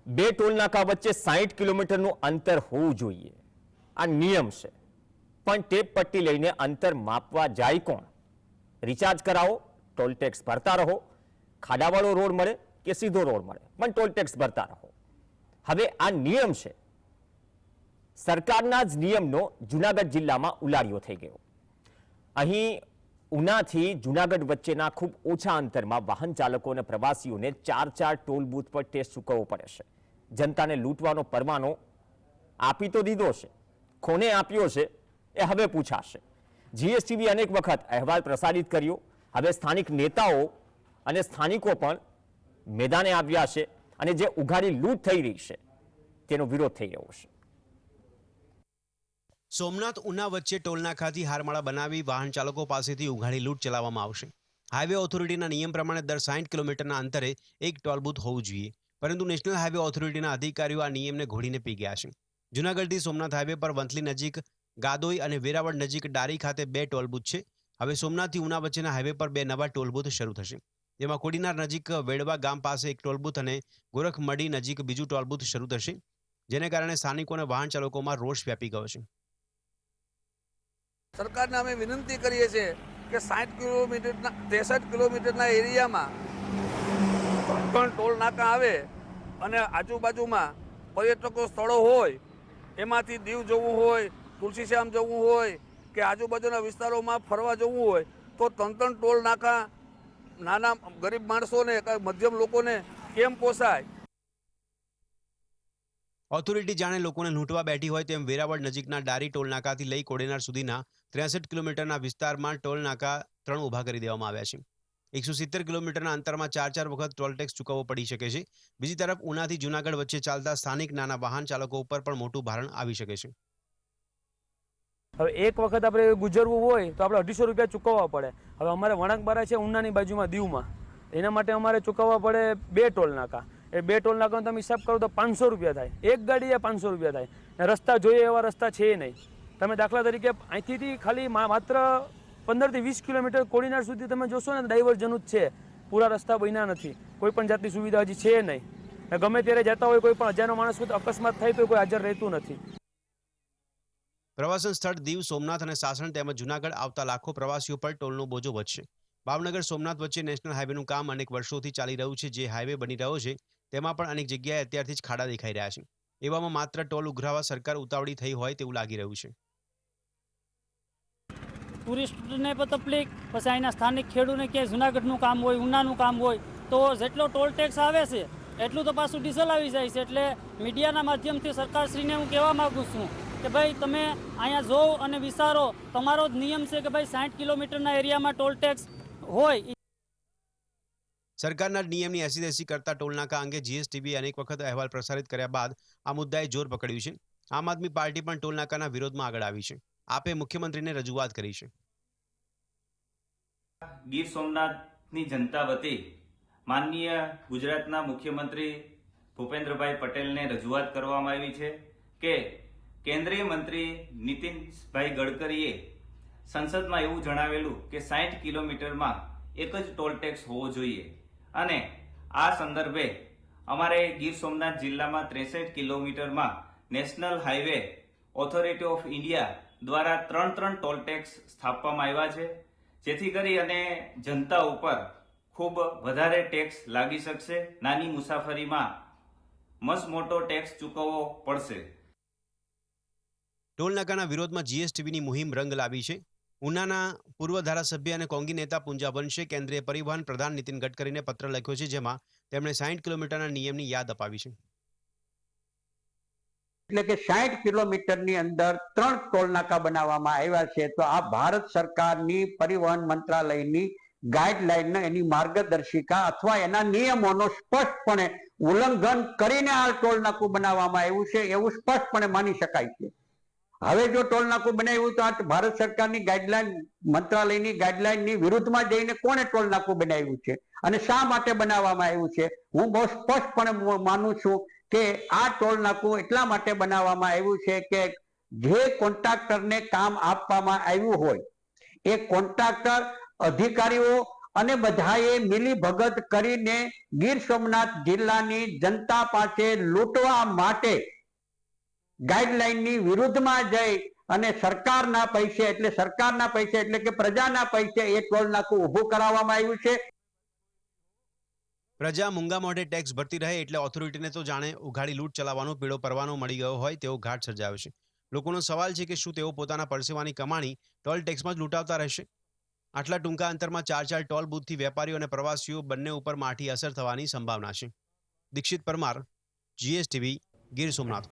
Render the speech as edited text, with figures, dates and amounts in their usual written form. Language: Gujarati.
બે ટોલ નાકા વચ્ચે 60 કિલોમીટરનું અંતર હોવું જોઈએ, આ નિયમ છે. પણ ટેપ પટ્ટી લઈને અંતર માપવા જાય કોણ? રિચાર્જ કરાવો, ટોલ ટેક્સ ભરતા રહો. ખાડાવાળો રોડ મળે કે સીધો રોડ મળે, પણ ટોલ ટેક્સ ભરતા રહો. હવે આ નિયમ છે, સરકારના જ નિયમનો જુનાગઢ જિલ્લામાં ઉલાળ્યો થઈ ગયો. અહીં ઉનાથી જુનાગઢ વચ્ચેના ખૂબ ઓછા અંતરમાં વાહન ચાલકો અને પ્રવાસીઓને 4 ટોલ બૂથ પર ટેક્સ ચૂકવવો પડે છે. જનતાને લૂંટવાનો પરવાનો આપી તો દીધો છે, કોને આપ્યો છે એ હવે પૂછાશે. જીએસટીબી અનેક વખત અહેવાલ પ્રસારિત કર્યો. હવે સ્થાનિક નેતાઓ અને સ્થાનિકો પણ મેદાને આવ્યા છે અને જે ઉઘાડી લૂંટ થઈ રહી છે તેનો વિરોધ થઈ રહ્યો છે. સોમનાથ ઉના વચ્ચે ટોલનાકાથી હારમાળા બનાવી વાહન ચાલકો પાસેથી ઉઘાડી લૂંટ ચલાવવામાં આવશે. હાઈવે ઓથોરિટીના નિયમ પ્રમાણે દર 60 કિલોમીટરના અંતરે એક ટોલ બૂથ હોવું જોઈએ, પરંતુ નેશનલ હાઈવે ઓથોરિટીના અધિકારીઓ આ નિયમને ઘોડીને પી ગયા છે. જૂનાગઢથી સોમનાથ હાઈવે પર વંથલી નજીક, ગાદોઈ અને વેરાવળ નજીક ડારી ખાતે 2 ટોલ બૂથ છે. હવે સોમનાથથી ઉના વચ્ચેના હાઈવે પર 2 નવા ટોલ બૂથ શરૂ થશે. જેમાં કોડીનાર નજીક વેડવા ગામ પાસે એક ટોલ બૂથ અને ગોરખમડી નજીક બીજું ટોલ બૂથ શરૂ થશે, જેને કારણે સ્થાનિકો અને વાહન ચાલકોમાં રોષ વ્યાપી ગયો છે. સરકારને અમે વિનંતી કરીએ છીએ કે 60 કિલોમીટરના 63 કિલોમીટરના એરિયામાં પણ ટોલ નાકા આવે અને આજુબાજુમાં પર્યટકો સ્થળો હોય, એમાંથી દીવ જવું હોય, તુલસીશ્યામ જવું હોય કે આજુબાજુના વિસ્તારોમાં ફરવા જવું હોય તો 3 ટોલ નાકા નાના ગરીબ માણસોને મધ્યમ લોકોને કેમ પોસાય? ઓથોરિટી જાણે લોકોને લૂંટવા બેઠી હોય તેમ વેરાવળ નજીકના ડારી ટોલ નાકાથી લઈ કોડેનાર સુધીના 63 કિલોમીટરના વિસ્તારમાં ટોલ નાકા 3 ઊભા કરી દેવામાં આવ્યા છે. 170 કિલોમીટરના અંતરમાં 4 વખત ટોલ ટેક્સ ચૂકવવો પડી શકે છે. બીજી તરફ ઉનાથી જૂનાગઢ વચ્ચે ચાલતા સ્થાનિક નાના વાહન ચાલકો ઉપર પણ મોટું ભારણ આવી શકે છે. હવે એક વખત આપણે ગુજરવું હોય તો આપણે 250 રૂપિયા ચૂકવવા પડે. હવે અમારે વણાકબારા છે ઉનાની બાજુમાં દીવમાં, એના માટે અમારે ચૂકવવા પડે 2 ટોલ નાકા. એ 2 ટોલ નાકાનો તમે હિસાબ કરો તો 500 રૂપિયા થાય. એક ગાડીએ 500 રૂપિયા થાય. રસ્તા જોઈએ એવા રસ્તા છે નહીં. તમે દાખલા તરીકે અહીંથી ખાલી માત્ર 15 થી 20 કિલોમીટર કોડીનાર સુધી તમે જોશો ને ડાયવર્ઝન જ છે, પૂરા રસ્તા બન્યા નથી. કોઈ પણ જાતની સુવિધા હજી છે નહીં. ગમે ત્યારે જતા હોય કોઈ પણ અજાણ્યો માણસ હોય તો અકસ્માત થાય તો કોઈ હાજર રહેતું નથી. પ્રવાસન સ્થળ દીવ, સોમનાથ અને સાસણ તેમજ જૂનાગઢ આવતા લાખો પ્રવાસીઓ પર ટોલનો બોજો વધશે. ભાવનગર સોમનાથ વચ્ચે નેશનલ હાઈવેનું કામ અનેક વર્ષોથી ચાલી રહ્યું છે. જે હાઈવે બની રહ્યો છે તેમાં પણ અનેક જગ્યાએ અત્યારથી જ ખાડા દેખાઈ રહ્યા છે. એવામાં માત્ર ટોલ ઉઘરાવવા સરકાર ઉતાવળી થઈ હોય તેવું લાગી રહ્યું છે. ટુરિસ્ટને પણ તકલીફ, પછી અહીંના સ્થાનિક ખેડૂતને ક્યાંય જૂનાગઢનું કામ હોય, ઉનાનું કામ હોય તો જેટલો ટોલ ટેક્સ આવે છે એટલું તો પાછું ડીઝલ આવી જાય છે. એટલે મીડિયાના માધ્યમથી સરકારશ્રીને હું કહેવા માગું છું કે ભાઈ તમે અહીંયા જોવો અને વિચારો, તમારો જ નિયમ છે કે ભાઈ 60 કિલોમીટરના એરિયામાં ટોલ ટેક્સ હોય. સરકારના નિયમની એસી કરતા ટોલનાકા અંગે જીએસટીબી અનેક વખત અહેવાલ પ્રસારિત કર્યા બાદ આ મુદ્દાએ જોર પકડ્યું છે. આમ આદમી પાર્ટી પણ ટોલનાકાના વિરોધમાં આગળ આવી છે. આપે મુખ્યમંત્રીને રજૂઆત કરી છે. ગીર સોમનાથની જનતા વતી માનનીય ગુજરાતના મુખ્યમંત્રી ભૂપેન્દ્રભાઈ પટેલને રજૂઆત કરવામાં આવી છે કે કેન્દ્રીય મંત્રી નીતિનભાઈ ગડકરીએ સંસદમાં એવું જણાવેલું કે 60 કિલોમીટરમાં એક જ ટોલ ટેક્સ હોવો જોઈએ, અને આ સંદર્ભે અમારે ગીર સોમનાથ જિલ્લામાં 63 કિલોમીટરમાં national highway authority of India દ્વારા 3 ટોલ ટેક્સ સ્થાપવામાં આવ્યા છે, જેથી કરી અને જનતા ઉપર ખૂબ વધારે ટેક્સ લાગી શકશે. નાની મુસાફરીમાં મસ્ત મોટો ટેક્સ ચૂકવવો પડશે. ટોલ નાકાના વિરોધમાં જીએસટીબીની મુહિમ રંગ લાવી છે. ઉનાના પૂર્વ ધારાસભ્ય અને કોંગી નેતા પૂંજા વંશે કેન્દ્રીય પરિવહન પ્રધાન નીતિન ગડકરીને પત્ર લખ્યો છે, જેમાં તેમણે 60 કિલોમીટરના નિયમની યાદ અપાવી છે. એટલે કે 60 કિલોમીટરની અંદર 3 ટોલ નાકા બનાવવામાં આવ્યા છે. તો આ ભારત સરકારની પરિવહન મંત્રાલયની ગાઈડલાઈન, એની માર્ગદર્શિકા અથવા એના નિયમોનો સ્પષ્ટપણે ઉલ્લંઘન કરીને આ ટોલ નાકું બનાવવામાં આવ્યું છે એવું સ્પષ્ટપણે માની શકાય છે. હવે જો ટોલ નાકું બનાવ્યું તો આ ભારત સરકારની ગાઈડલાઈન, મંત્રાલયની ગાઈડલાઈનની વિરુદ્ધમાં જઈને કોણે ટોલ નાકું બનાવ્યું છે અને શા માટે બનાવવામાં આવ્યું છે? હું બહુ સ્પષ્ટપણે માનું છું કે આ ટોલ નાકું એટલા માટે બનાવવામાં આવ્યું છે કે જે કોન્ટ્રાક્ટરને કામ આપવામાં આવ્યું હોય એ કોન્ટ્રાક્ટર અધિકારીઓ અને બધાએ મિલી ભગત કરીને ગીર સોમનાથ જિલ્લાની જનતા પાસે લૂંટવા માટે ગાઈડલાઈનની વિરુદ્ધમાં જઈ અને સરકારના પૈસે એટલે કે પ્રજાના પૈસે એ ટોલ નાકું ઊભું કરાવવામાં આવ્યું છે. પ્રજા મૂંગા મોઢે ટેક્સ ભરતી રહે એટલે ઓથોરિટીને તો જાણે ઉઘાડી લૂંટ ચલાવવાનો પીળો પરવાનો મળી ગયો હોય તેવો ઘાટ સર્જાયો છે. લોકોનો સવાલ છે કે શું તેઓ પોતાના પરસેવાની કમાણી ટોલ ટેક્સમાં જ લૂંટાવતા રહેશે? આટલા ટૂંકા અંતરમાં 4 ટોલ બૂથથી વેપારીઓ અને પ્રવાસીઓ બંને ઉપર માઠી અસર થવાની સંભાવના છે. દીક્ષિત પરમાર, GSTV, ગીર સોમનાથ.